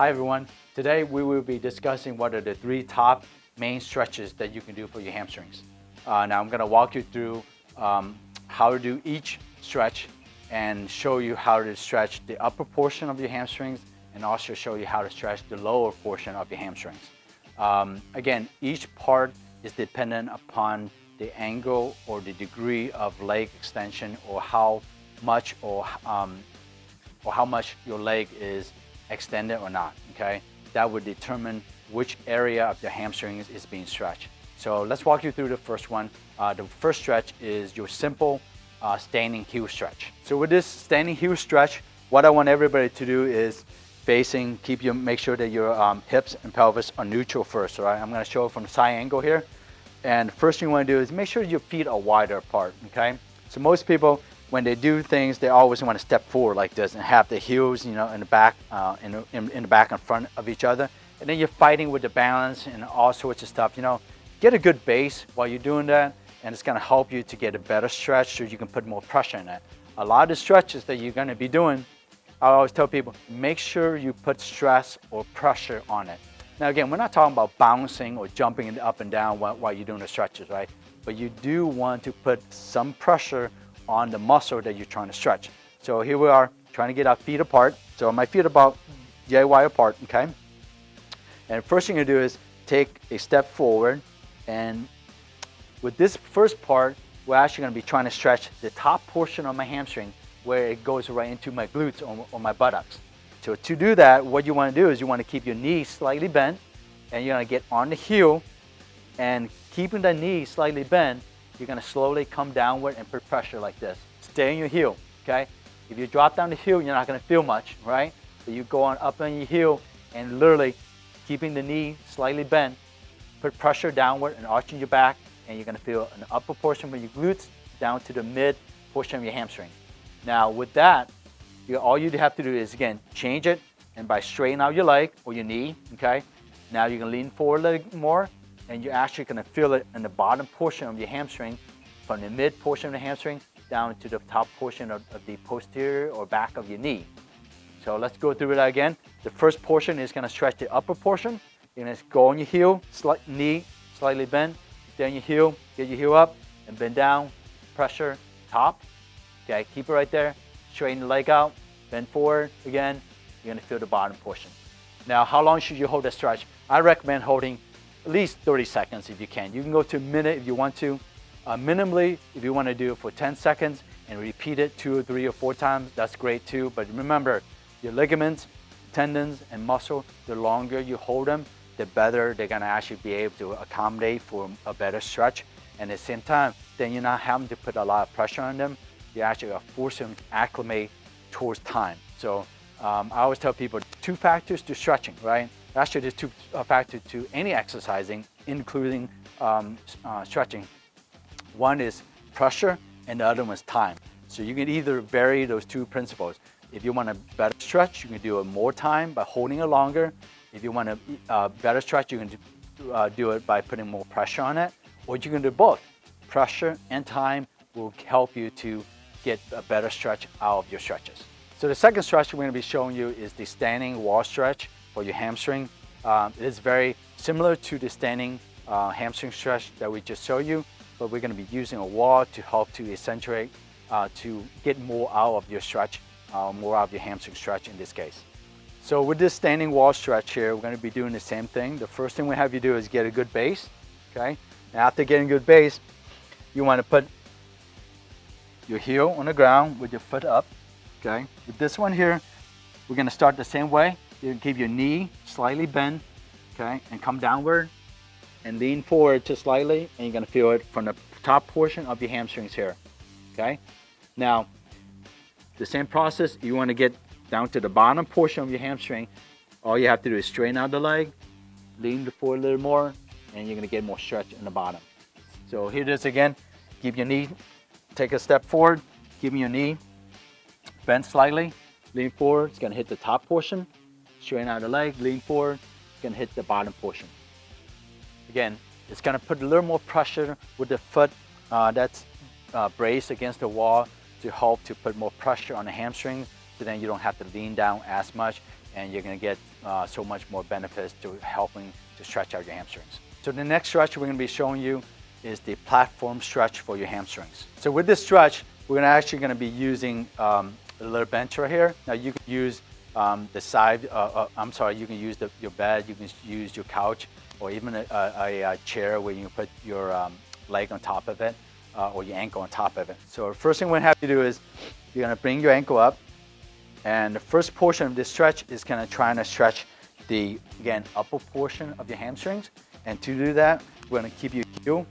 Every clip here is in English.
Hi everyone. Today we will be discussing what are the 3 top main stretches that you can do for your hamstrings. Now I'm going to walk you through how to do each stretch and show you how to stretch the upper portion of your hamstrings and also show you how to stretch the lower portion of your hamstrings. Again, each part is dependent upon the angle or the degree of leg extension or how much how much your leg is extended or not, okay? That would determine which area of the hamstrings is being stretched. So let's walk you through the first one. The first stretch is your simple standing heel stretch. So with this standing heel stretch, what I want everybody to do is make sure that your hips and pelvis are neutral first, all right? I'm gonna show it from the side angle here. And the first thing you wanna do is make sure your feet are wider apart, okay? So most people, when they do things, they always want to step forward like this and have the heels, in the back, in the back and front of each other. And then you're fighting with the balance and all sorts of stuff. Get a good base while you're doing that, and it's going to help you to get a better stretch so you can put more pressure in it. A lot of the stretches that you're going to be doing, I always tell people, make sure you put stress or pressure on it. Now again, we're not talking about bouncing or jumping up and down while you're doing the stretches, right? But you do want to put some pressure on the muscle that you're trying to stretch. So here we are trying to get our feet apart. So my feet are about yay wide apart, okay? And the first thing you do is take a step forward, and with this first part, we're actually gonna be trying to stretch the top portion of my hamstring where it goes right into my glutes or my buttocks. So to do that, what you wanna do is you wanna keep your knees slightly bent, and you're gonna get on the heel, and keeping the knee slightly bent, you're gonna slowly come downward and put pressure like this. Stay on your heel, okay? If you drop down the heel, you're not gonna feel much, right? But you go on up on your heel and literally keeping the knee slightly bent, put pressure downward and arching your back, and you're gonna feel an upper portion of your glutes down to the mid portion of your hamstring. Now with that, all you have to do is, again, change it, and by straightening out your leg or your knee, okay? Now you can lean forward a little more, and you're actually gonna feel it in the bottom portion of your hamstring, from the mid portion of the hamstring down to the top portion of the posterior or back of your knee. So let's go through that again. The first portion is gonna stretch the upper portion. You're gonna go on your heel, knee slightly bend, stay on your heel, get your heel up, and bend down, pressure, top. Okay, keep it right there. Straighten the leg out, bend forward again. You're gonna feel the bottom portion. Now, how long should you hold that stretch? I recommend holding at least 30 seconds if you can. You can go to a minute if you want to. Minimally, if you want to do it for 10 seconds and repeat it 2 or 3 or 4 times, that's great too. But remember, your ligaments, tendons, and muscle, the longer you hold them, the better they're going to actually be able to accommodate for a better stretch. And at the same time, then you're not having to put a lot of pressure on them. You actually are forcing them to acclimate towards time. So I always tell people 2 factors to stretching, right? Actually, there's 2 factors to any exercising, including stretching. One is pressure, and the other one is time. So you can either vary those 2 principles. If you want a better stretch, you can do it more time by holding it longer. If you want a better stretch, you can do it by putting more pressure on it. Or you can do both. Pressure and time will help you to get a better stretch out of your stretches. So the second stretch we're going to be showing you is the standing wall stretch for your hamstring. It is very similar to the standing hamstring stretch that we just showed you, but we're going to be using a wall to help to accentuate, to get more out of your stretch, more out of your hamstring stretch in this case. So with this standing wall stretch here, we're going to be doing the same thing. The first thing we have you do is get a good base, okay? And after getting a good base, you want to put your heel on the ground with your foot up, okay? With this one here, we're going to start the same way. You keep your knee slightly bent, okay, and come downward and lean forward just slightly, and you're gonna feel it from the top portion of your hamstrings here, okay? Now, the same process, you wanna get down to the bottom portion of your hamstring. All you have to do is straighten out the leg, lean forward a little more, and you're gonna get more stretch in the bottom. So here it is again. Keep your knee, take a step forward, keeping your knee bent slightly, lean forward, it's gonna hit the top portion. Straighten out the leg, lean forward, it's gonna hit the bottom portion. Again, it's gonna put a little more pressure with the foot that's braced against the wall to help to put more pressure on the hamstrings, so then you don't have to lean down as much, and you're gonna get so much more benefits to helping to stretch out your hamstrings. So the next stretch we're going to be showing you is the platform stretch for your hamstrings. So with this stretch, we're actually going to be using a little bench right here. Now you can use the side, you can use your bed, you can use your couch, or even a chair where you can put your leg on top of it, or your ankle on top of it. So the first thing we're going to have to do is you're going to bring your ankle up, and the first portion of this stretch is kind of trying to stretch the, again, upper portion of your hamstrings. And to do that, we're going to keep your heel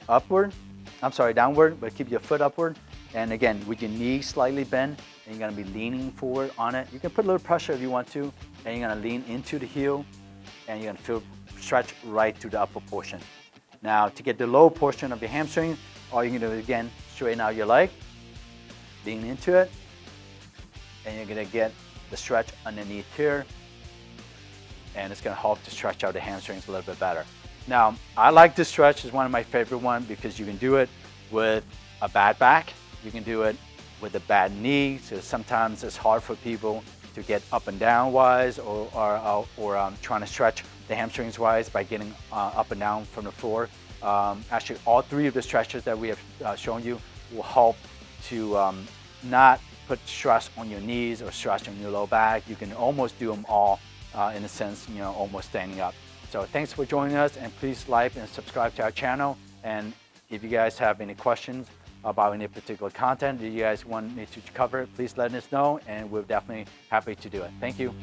downward, but keep your foot upward. And again, with your knee slightly bent, and you're going to be leaning forward on it. You can put a little pressure if you want to, and you're going to lean into the heel, and you're going to feel stretch right to the upper portion. Now, to get the lower portion of your hamstring, all you can do is, again, straighten out your leg, lean into it, and you're going to get the stretch underneath here, and it's going to help to stretch out the hamstrings a little bit better. Now, I like this stretch. It's one of my favorite ones because you can do it with a bad back. You can do it with a bad knee. So sometimes it's hard for people to get up and down wise, or trying to stretch the hamstrings wise by getting up and down from the floor. Actually, all three of the stretches that we have shown you will help to not put stress on your knees or stress on your low back. You can almost do them all in a sense, almost standing up. So thanks for joining us, and please like and subscribe to our channel. And if you guys have any questions about any particular content that you guys want me to cover, please let us know, and we're definitely happy to do it. Thank you.